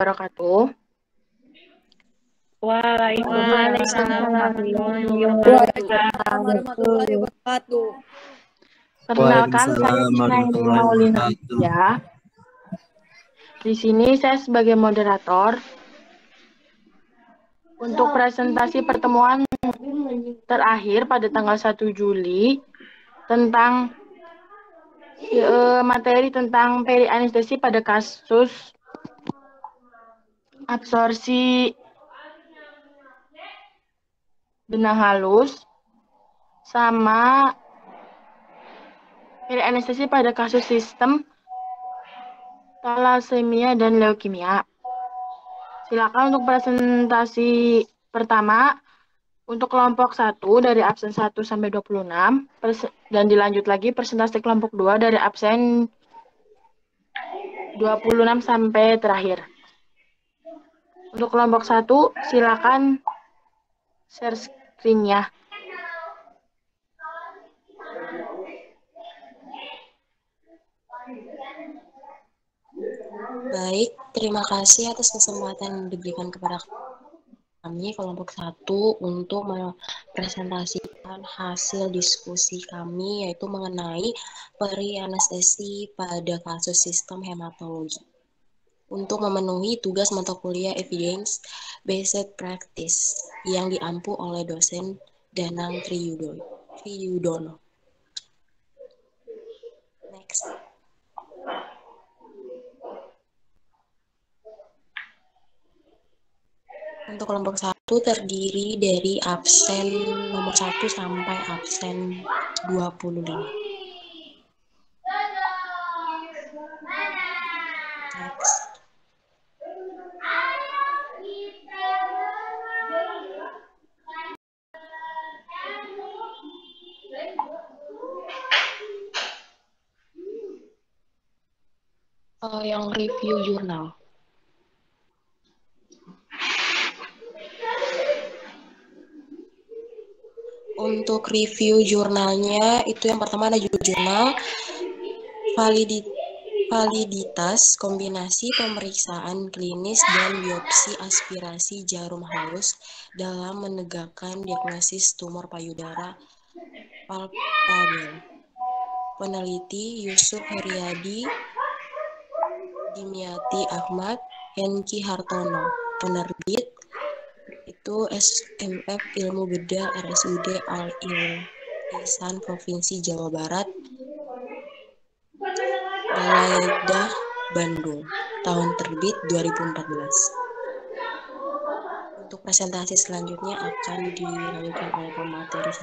wabarakatuh. Waalaikumsalam warahmatullahi wabarakatuh. Perkenalkan, saya Waalaikumsalam Naini warahmatullahi Maulina wabarakatuh. ya. Di sini saya sebagai moderator untuk presentasi pertemuan terakhir pada tanggal 1 Juli tentang materi tentang perianestesi pada kasus absorpsi benang halus sama perianestesi pada kasus sistem thalassemia dan leukemia. Silakan untuk presentasi pertama untuk kelompok 1 dari absen 1 sampai 26 dan dilanjut lagi presentasi kelompok 2 dari absen 26 sampai terakhir. Untuk kelompok 1 silakan share screen-nya. Baik, terima kasih atas kesempatan yang diberikan kepada kami kelompok 1 untuk mempresentasikan hasil diskusi kami yaitu mengenai perianestesi pada kasus sistem hematologi. Untuk memenuhi tugas mata kuliah Evidence Based Practice yang diampu oleh dosen Danang Triyudono. Next. Untuk kelompok 1 terdiri dari absen nomor 1 sampai absen 25. Next. Yang review jurnal. Untuk review jurnalnya, itu yang pertama ada jurnal validitas kombinasi pemeriksaan klinis dan biopsi aspirasi jarum halus dalam menegakkan diagnosis tumor payudara palpabel. Peneliti Yusuf Heriadi, Dimyati Ahmad, Hengki Hartono. Penerbit itu SMF Ilmu Bedah RSUD Al-Ihsan Provinsi Jawa Barat, Balaidah Bandung, tahun terbit 2014. Untuk presentasi selanjutnya akan dilanjutkan oleh pemateri 1.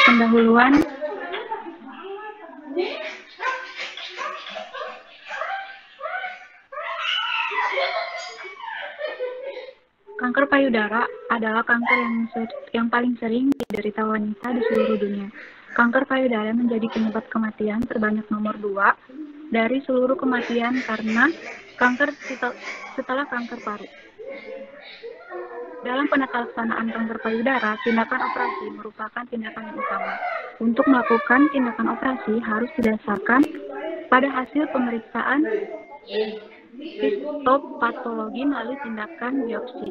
Pendahuluan. Kanker payudara adalah kanker yang paling sering diderita wanita di seluruh dunia. Kanker payudara menjadi penyebab kematian terbanyak nomor 2 dari seluruh kematian karena kanker setelah kanker paru. Dalam penetalaksanaan kanker payudara, tindakan operasi merupakan tindakan yang utama. Untuk melakukan tindakan operasi harus didasarkan pada hasil pemeriksaan histopatologi melalui tindakan biopsi.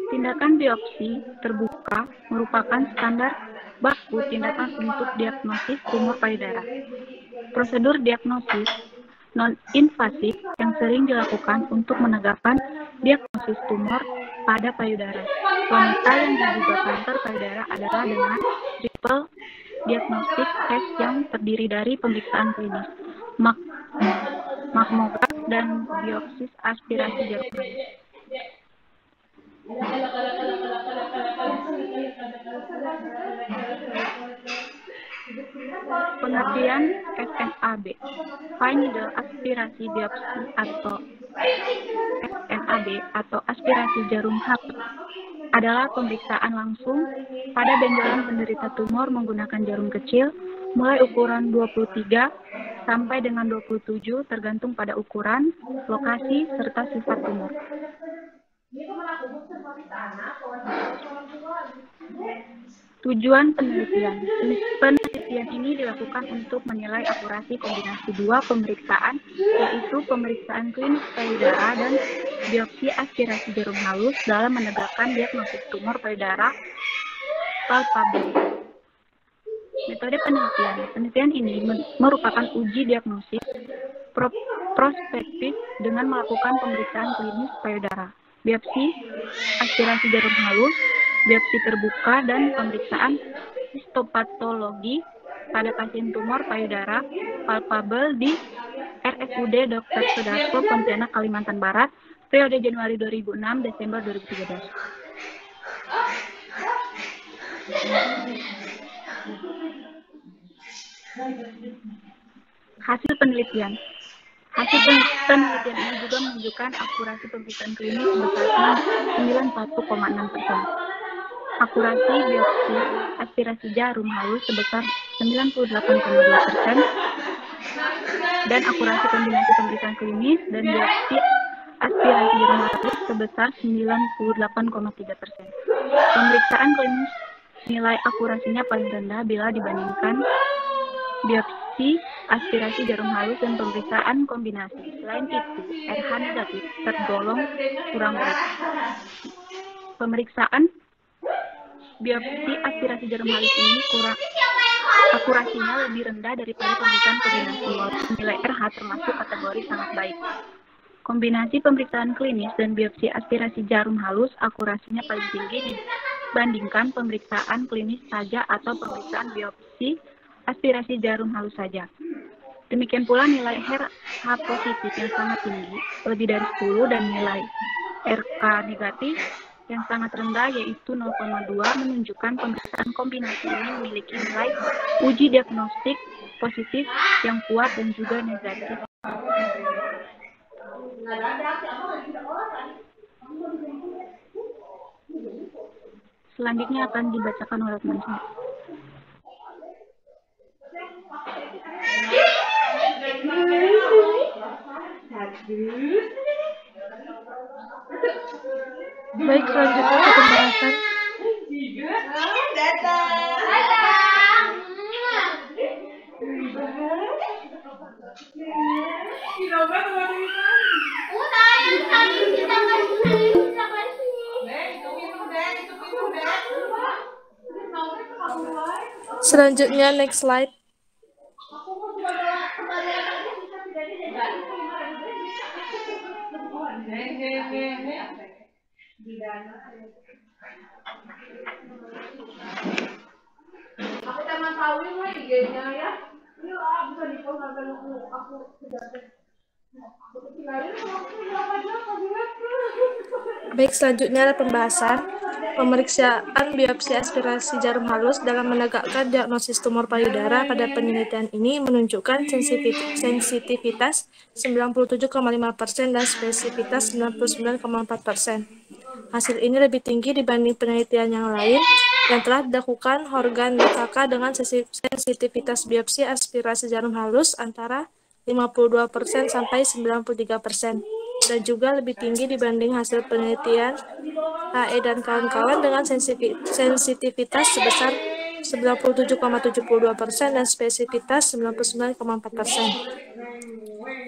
Tindakan biopsi terbuka merupakan standar baku tindakan untuk diagnosis tumor payudara. Prosedur diagnosis non-invasif yang sering dilakukan untuk menegakkan diagnosis tumor pada payudara. Wanita yang diduga kanker payudara adalah dengan triple diagnostic test yang terdiri dari pemeriksaan klinis, mamograf, dan biopsi aspirasi jarum halus. Pengertian FNAB, fine needle aspirasi biopsi atau FNAB atau aspirasi jarum halus adalah pemeriksaan langsung pada benjolan penderita tumor menggunakan jarum kecil mulai ukuran 23 sampai dengan 27 tergantung pada ukuran, lokasi, serta sifat tumor. Tujuan penelitian. Penelitian ini dilakukan untuk menilai akurasi kombinasi dua pemeriksaan, yaitu pemeriksaan klinis payudara dan biopsi aspirasi jarum halus dalam menegakkan diagnosis tumor payudara palpabel. Metode penelitian. Penelitian ini merupakan uji diagnosis prospektif dengan melakukan pemeriksaan klinis payudara, biopsi aspirasi jarum halus, biopsi terbuka, dan pemeriksaan histopatologi pada pasien tumor payudara palpabel di RSUD Dr. Sudarso, Pontianak, Kalimantan Barat, periode Januari 2006 Desember 2013. Hasil penelitian. Hasil penelitian ini juga menunjukkan akurasi pemeriksaan klinis sebesar 91,6%. Akurasi biopsi aspirasi jarum halus sebesar 98,2%, dan akurasi kombinasi pemeriksaan klinis dan biopsi aspirasi jarum halus sebesar 98,3%. Pemeriksaan klinis nilai akurasinya paling rendah bila dibandingkan biopsi aspirasi jarum halus dan pemeriksaan kombinasi. Selain itu, RH negatif tergolong kurang baik. Pemeriksaan biopsi aspirasi jarum halus ini akurasinya lebih rendah daripada pemeriksaan kombinasi, walaupun nilai RH termasuk kategori sangat baik. Kombinasi pemeriksaan klinis dan biopsi aspirasi jarum halus akurasinya paling tinggi dibandingkan pemeriksaan klinis saja atau pemeriksaan biopsi aspirasi jarum halus saja. Demikian pula nilai RH positif yang sangat tinggi, lebih dari 10, dan nilai RK negatif yang sangat rendah yaitu 0,2 menunjukkan pemeriksaan kombinasi ini memiliki nilai uji diagnostik positif yang kuat dan juga negatif. Selanjutnya akan dibacakan oleh teman saya. Baik, selanjutnya ke pembahasan. Selanjutnya, next slide. Baik, selanjutnya ada pembahasan pemeriksaan biopsi aspirasi jarum halus dalam menegakkan diagnosis tumor payudara. Pada penelitian ini menunjukkan sensitivitas 97,5% dan spesifitas 99,4%. Hasil ini lebih tinggi dibanding penelitian yang lain yang telah dilakukan Horgan DKK dengan sensitivitas biopsi aspirasi jarum halus antara 52% sampai 93%. Dan juga lebih tinggi dibanding hasil penelitian HE dan kawan-kawan dengan sensitivitas sebesar 97,72% dan spesifitas 99,4%.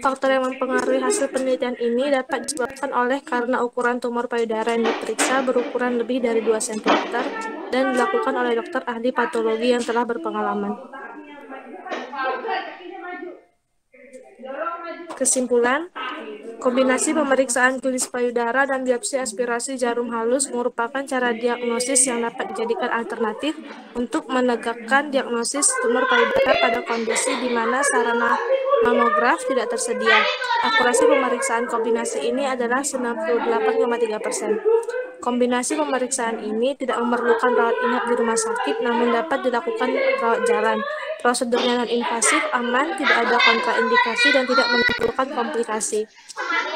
Faktor yang mempengaruhi hasil penelitian ini dapat disebabkan oleh karena ukuran tumor payudara yang diperiksa berukuran lebih dari 2 cm dan dilakukan oleh dokter ahli patologi yang telah berpengalaman. Kesimpulan, kombinasi pemeriksaan klinis payudara dan biopsi aspirasi jarum halus merupakan cara diagnosis yang dapat dijadikan alternatif untuk menegakkan diagnosis tumor payudara pada kondisi di mana sarana mamograf tidak tersedia. Akurasi pemeriksaan kombinasi ini adalah 98,3%. Kombinasi pemeriksaan ini tidak memerlukan rawat inap di rumah sakit, namun dapat dilakukan rawat jalan. Prosedurnya non-invasif, aman, tidak ada kontraindikasi, dan tidak menimbulkan komplikasi.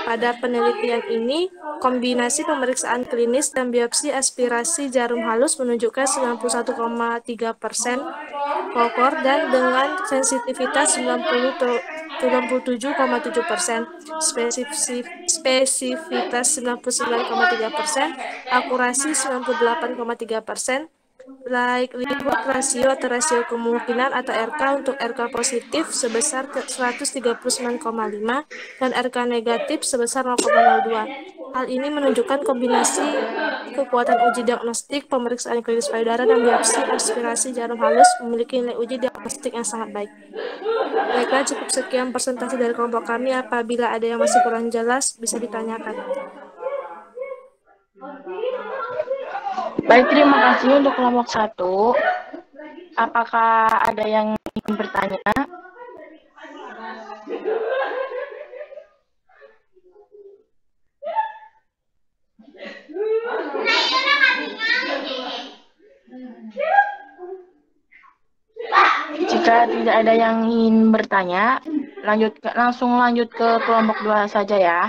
Pada penelitian ini, kombinasi pemeriksaan klinis dan biopsi aspirasi jarum halus menunjukkan 91,3% kokor dan dengan sensitivitas 97,7%, spesifitas 99,3%, akurasi 98,3%, like reward ratio atau rasio kemungkinan atau RK untuk RK positif sebesar 139,5 dan RK negatif sebesar 0,02. Hal ini menunjukkan kombinasi kekuatan uji diagnostik, pemeriksaan klinis payudara, dan biopsi aspirasi jarum halus memiliki nilai uji diagnostik yang sangat baik. Baiklah, cukup sekian presentasi dari kelompok kami. Apabila ada yang masih kurang jelas, bisa ditanyakan. Baik, terima kasih untuk kelompok 1. Apakah ada yang ingin bertanya? Jika tidak ada yang ingin bertanya, langsung lanjut ke kelompok 2 saja ya.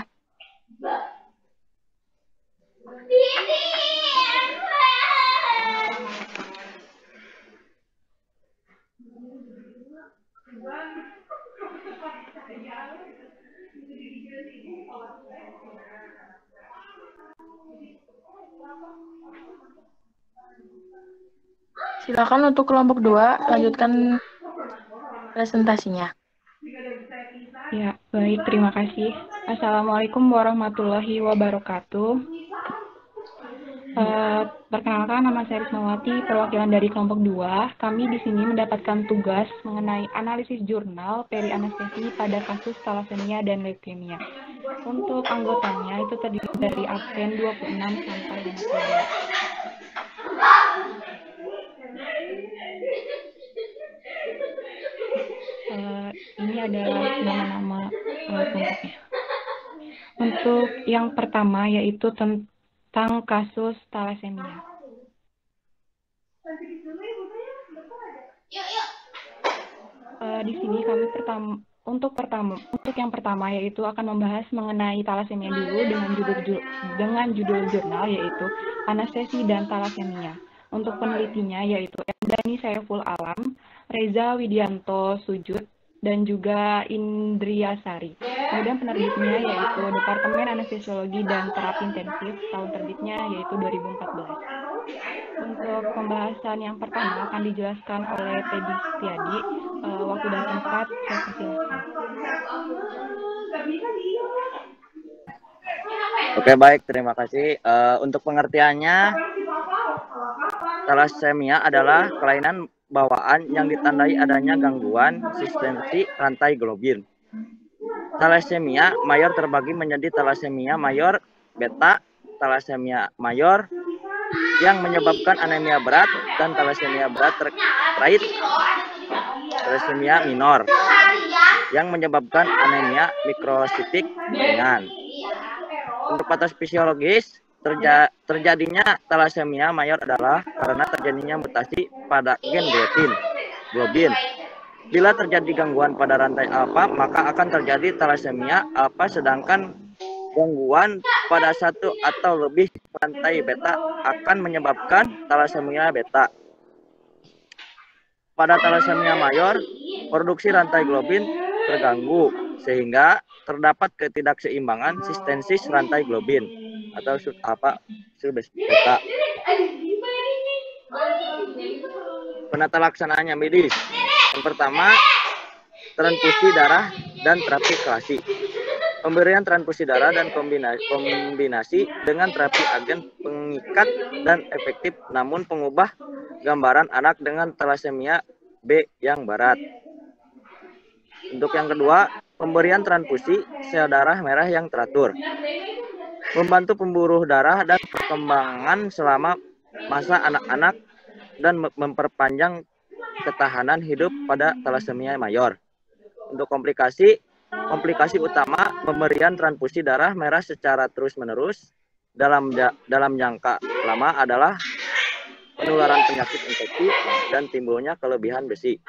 Silakan untuk kelompok 2, lanjutkan presentasinya. Ya, baik, terima kasih. Assalamualaikum warahmatullahi wabarakatuh. Perkenalkan, nama saya Rismawati, perwakilan dari kelompok 2. Kami di sini mendapatkan tugas mengenai analisis jurnal perianestesi pada kasus thalassemia dan leukemia. Untuk anggotanya itu terdiri dari absen 26 sampai dengan 13. Ini adalah nama-nama kelompoknya. Untuk yang pertama yaitu tentang kasus thalassemia. Di sini kami untuk yang pertama yaitu akan membahas mengenai thalassemia dulu dengan judul jurnal yaitu Anestesi dan Thalassemia. Untuk penelitinya yaitu Endani Saiful Alam, Reza Widianto Sujud, dan juga Indriasari. Kemudian penerbitnya yaitu Departemen Anestesiologi dan Terapi Intensif, tahun terbitnya yaitu 2014. Untuk pembahasan yang pertama akan dijelaskan oleh Teddy Setiadi. Waktu dan tempat saya persilakan. Oke, baik, terima kasih. Untuk pengertiannya, thalassemia adalah kelainan bawaan yang ditandai adanya gangguan sistemasi rantai globin. Thalassemia mayor terbagi menjadi thalassemia mayor beta, thalassemia mayor yang menyebabkan anemia berat, dan thalassemia berat terkait thalassemia minor yang menyebabkan anemia mikrositik ringan. Untuk batas fisiologis, terjadinya thalassemia mayor adalah karena terjadinya mutasi pada gen globin. Bila terjadi gangguan pada rantai alfa, maka akan terjadi thalassemia alfa, sedangkan gangguan pada satu atau lebih rantai beta akan menyebabkan thalassemia beta. Pada thalassemia mayor, produksi rantai globin terganggu sehingga terdapat ketidakseimbangan sistensis rantai globin atau beta. Penata laksanaannya medis. Yang pertama, transfusi darah dan terapi klasik. Pemberian transfusi darah dan kombinasi dengan terapi agen pengikat dan efektif namun pengubah gambaran anak dengan thalassemia B yang berat. Untuk yang kedua, pemberian transfusi sel darah merah yang teratur. Membantu pembuluh darah dan perkembangan selama masa anak-anak dan memperpanjang ketahanan hidup pada thalassemia mayor. Untuk komplikasi utama pemberian transfusi darah merah secara terus-menerus dalam jangka lama adalah penularan penyakit infeksi dan timbulnya kelebihan besi.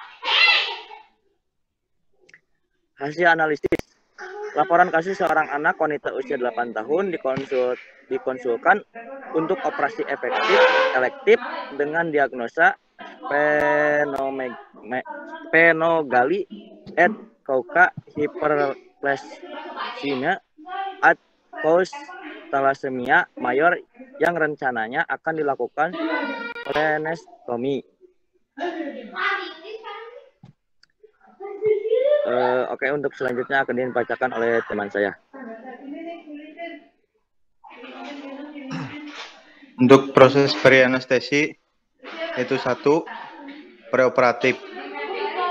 Hasil analisis. Laporan kasus seorang anak wanita usia 8 tahun dikonsulkan untuk operasi elektif dengan diagnosa sphenomegaly et cauca hyperplasia at cause thalassemia mayor yang rencananya akan dilakukan kolenostomi. Oke, untuk selanjutnya akan dibacakan oleh teman saya. Untuk proses perianestesi, yaitu 1. Preoperatif.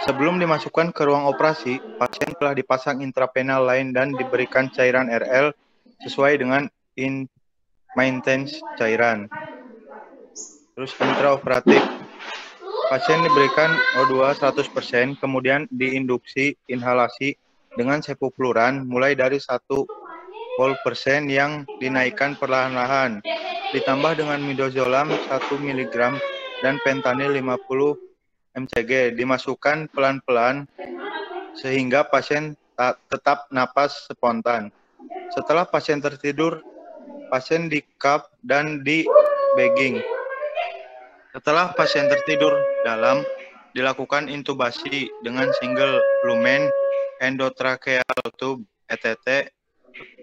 Sebelum dimasukkan ke ruang operasi, pasien telah dipasang intravenal lain dan diberikan cairan RL sesuai dengan maintenance cairan. Terus intraoperatif. Pasien diberikan O2 100%, kemudian diinduksi inhalasi dengan sevofluran mulai dari 1% yang dinaikkan perlahan-lahan, ditambah dengan midazolam 1 mg dan fentanyl 50 mcg, dimasukkan pelan-pelan sehingga pasien tetap napas spontan. Setelah pasien tertidur, pasien di-cuff dan di-bagging. Setelah pasien tertidur dalam, dilakukan intubasi dengan single lumen endotracheal tube ETT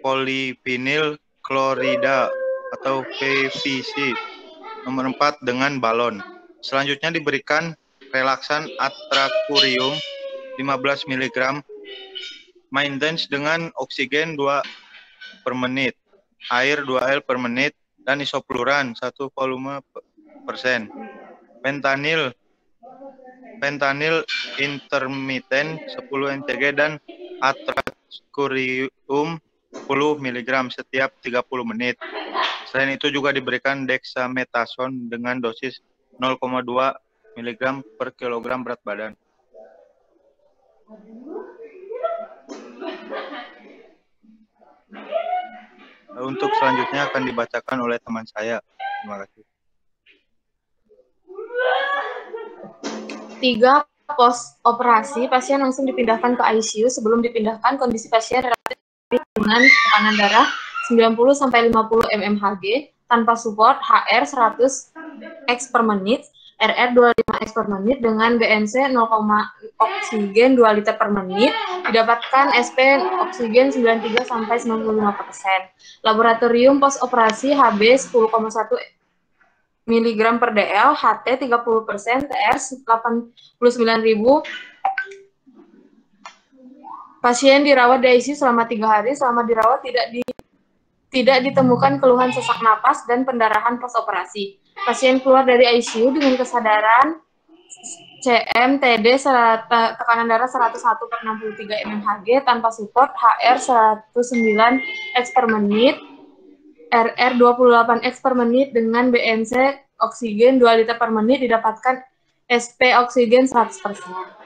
polivinyl klorida atau PVC nomor 4 dengan balon. Selanjutnya diberikan relaksan atracurium 15 mg, maintenance dengan oksigen 2 per menit, air 2 L per menit, dan isofluran 1 volume %. Fentanyl intermittent 10 mcg dan atracurium 10 mg setiap 30 menit. Selain itu juga diberikan dexamethasone dengan dosis 0,2 mg per kilogram berat badan. Untuk selanjutnya akan dibacakan oleh teman saya. Terima kasih. 3. Post operasi, pasien langsung dipindahkan ke ICU. Sebelum dipindahkan, kondisi pasien relatif dengan tekanan darah 90-50 mmHg tanpa support, HR 100 X per menit, RR 25 X per menit dengan BNC 0, oksigen 2 liter per menit, didapatkan SP oksigen 93-95%. Laboratorium post operasi HB 10,1 mg per DL, HT 30%, TR 89.000. Pasien dirawat di ICU selama 3 hari. Selama dirawat tidak ditemukan keluhan sesak napas dan pendarahan post operasi. Pasien keluar dari ICU dengan kesadaran CMTD tekanan darah 101/63 mmHg tanpa support, HR 109 X per menit, RR 28 X per menit dengan BNC oksigen 2 liter per menit, didapatkan SP oksigen 100%.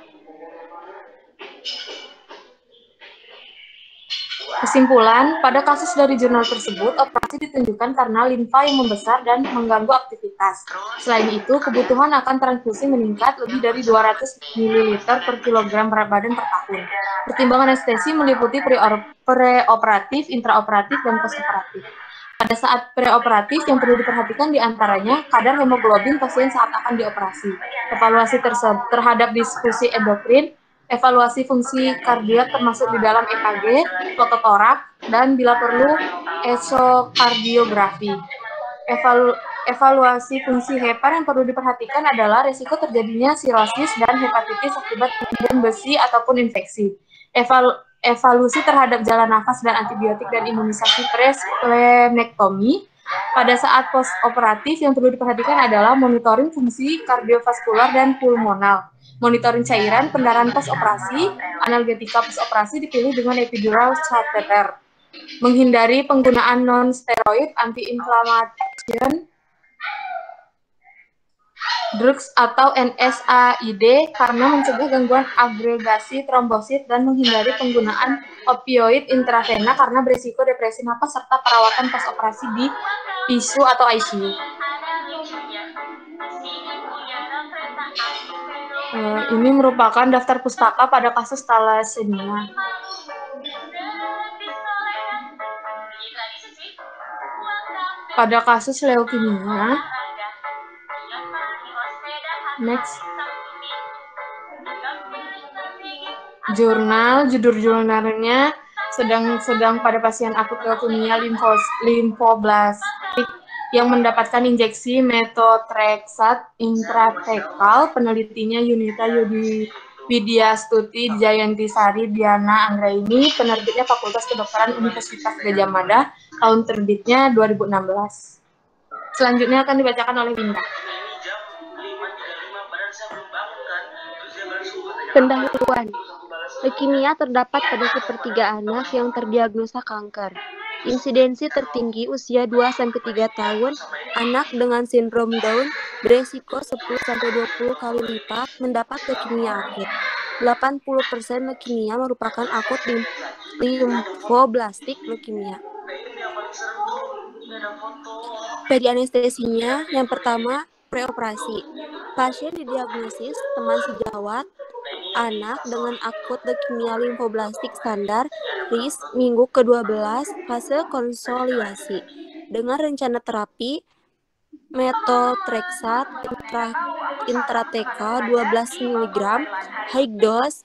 Kesimpulan, pada kasus dari jurnal tersebut, operasi ditunjukkan karena limfa yang membesar dan mengganggu aktivitas. Selain itu, kebutuhan akan transfusi meningkat lebih dari 200 ml per kilogram berat badan per tahun. Pertimbangan anestesi meliputi preoperatif, intraoperatif, dan postoperatif. Pada saat preoperatif, yang perlu diperhatikan diantaranya kadar hemoglobin pasien saat akan dioperasi, evaluasi terhadap diskusi endokrin, evaluasi fungsi kardiak termasuk di dalam EKG, fototorak, dan bila perlu esokardiografi. Evaluasi fungsi hepar yang perlu diperhatikan adalah risiko terjadinya sirosis dan hepatitis akibat kandungan besi ataupun infeksi. Evaluasi terhadap jalan nafas dan antibiotik dan imunisasi pre-splenektomi. Pada saat post-operatif yang perlu diperhatikan adalah monitoring fungsi kardiovaskular dan pulmonal, monitoring cairan, pendarahan post-operasi, analgetika post-operasi dipilih dengan epidural catheter, menghindari penggunaan non-steroid, anti-inflammation, drugs atau NSAID karena mencegah gangguan agregasi trombosit dan menghindari penggunaan opioid intravena karena berisiko depresi napas serta perawatan post-operasi di PICU atau ICU. Ini merupakan daftar pustaka pada kasus thalassemia. Pada kasus leukemia, next. Judul jurnalnya sedang pada pasien akut leukemia limfoblastik yang mendapatkan injeksi methotrexate intratekal. Penelitinya Yunita Widya Stuti Jayantisari Diana Anggraini, penerbitnya Fakultas Kedokteran Universitas Gadjah Mada, tahun terbitnya 2016. Selanjutnya akan dibacakan oleh Winda. Pendahuluan. Leukemia terdapat pada sepertiga anak yang terdiagnosa kanker. Insidensi tertinggi usia 2-3 tahun, anak dengan sindrom Down beresiko 10-20 kali lipat mendapat leukemia akut. 80% leukemia merupakan akut limfoblastik leukemia. Pedi anestesinya yang pertama, preoperasi. Pasien didiagnosis teman sejawat, anak dengan akut leukemia limfoblastik standar, RIS minggu ke-12, fase konsolidasi. Dengan rencana terapi, methotrexate intratekal 12 mg, high dose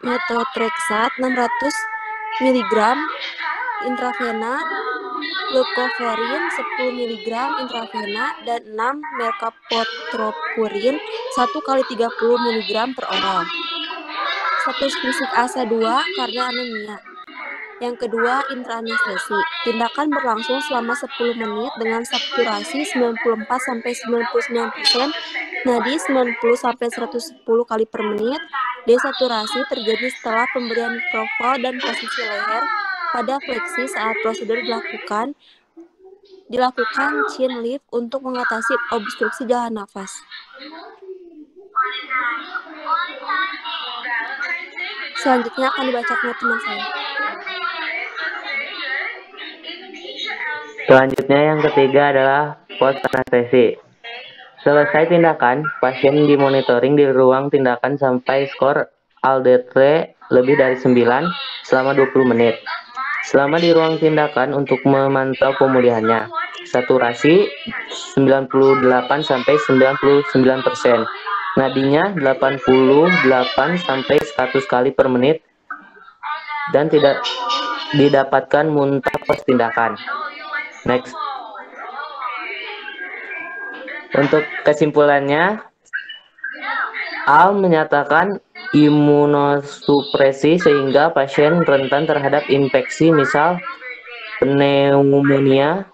methotrexate 600 mg intravena, leucovorin 10 mg intravena, dan 6 mercaptopurin 1x30 mg per oral. Status fisik ASA 2 karena anemia. Yang kedua, intraanestesi. Tindakan berlangsung selama 10 menit dengan saturasi 94-99%, nadi 90-110 kali per menit. Desaturasi terjadi setelah pemberian propofol dan posisi leher pada fleksi saat prosedur dilakukan chin lift untuk mengatasi obstruksi jalan nafas. Selanjutnya akan dibacakan oleh teman saya. Selanjutnya yang ketiga adalah post anestesi. Selesai tindakan, pasien dimonitoring di ruang tindakan sampai skor ALDT lebih dari 9 selama 20 menit. Selama di ruang tindakan untuk memantau pemulihannya. Saturasi 98-99%. Nadinya 88-100 kali per menit dan tidak didapatkan muntah pas tindakan. Next. Untuk kesimpulannya, Al menyatakan imunosupresi sehingga pasien rentan terhadap infeksi, misal pneumonia,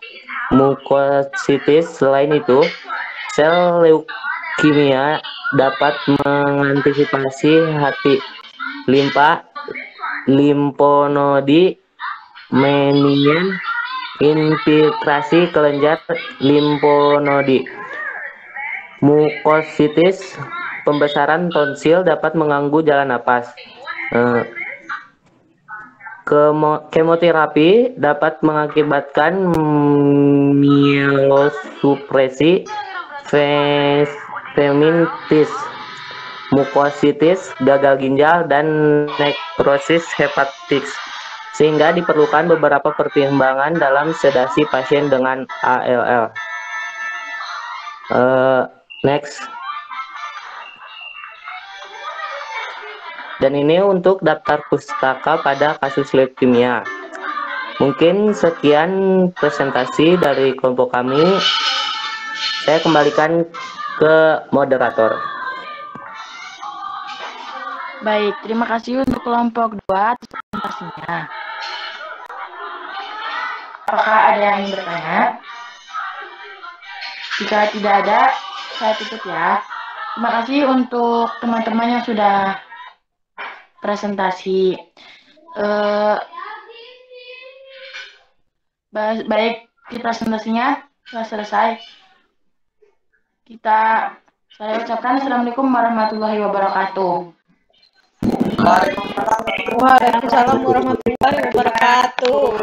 mukositis. Selain itu, sel leukemia dapat mengantisipasi hati limpa, limfonodi, menian, infiltrasi kelenjar limfonodi, mukositis, pembesaran tonsil dapat mengganggu jalan napas. Kemoterapi dapat mengakibatkan mielosupresi, femintis, mukositis, gagal ginjal, dan nekrosis hepatik, sehingga diperlukan beberapa pertimbangan dalam sedasi pasien dengan ALL. Next. Dan ini untuk daftar pustaka pada kasus leukemia. Mungkin sekian presentasi dari kelompok kami. Saya kembalikan ke moderator. Baik, terima kasih untuk kelompok 2 atas presentasinya. Apakah ada yang ingin bertanya? Jika tidak ada, saya tutup ya. Terima kasih untuk teman-teman yang sudah presentasi. Baik, presentasinya sudah selesai. Saya ucapkan Assalamualaikum warahmatullahi wabarakatuh. Waalaikumsalam warahmatullahi wabarakatuh.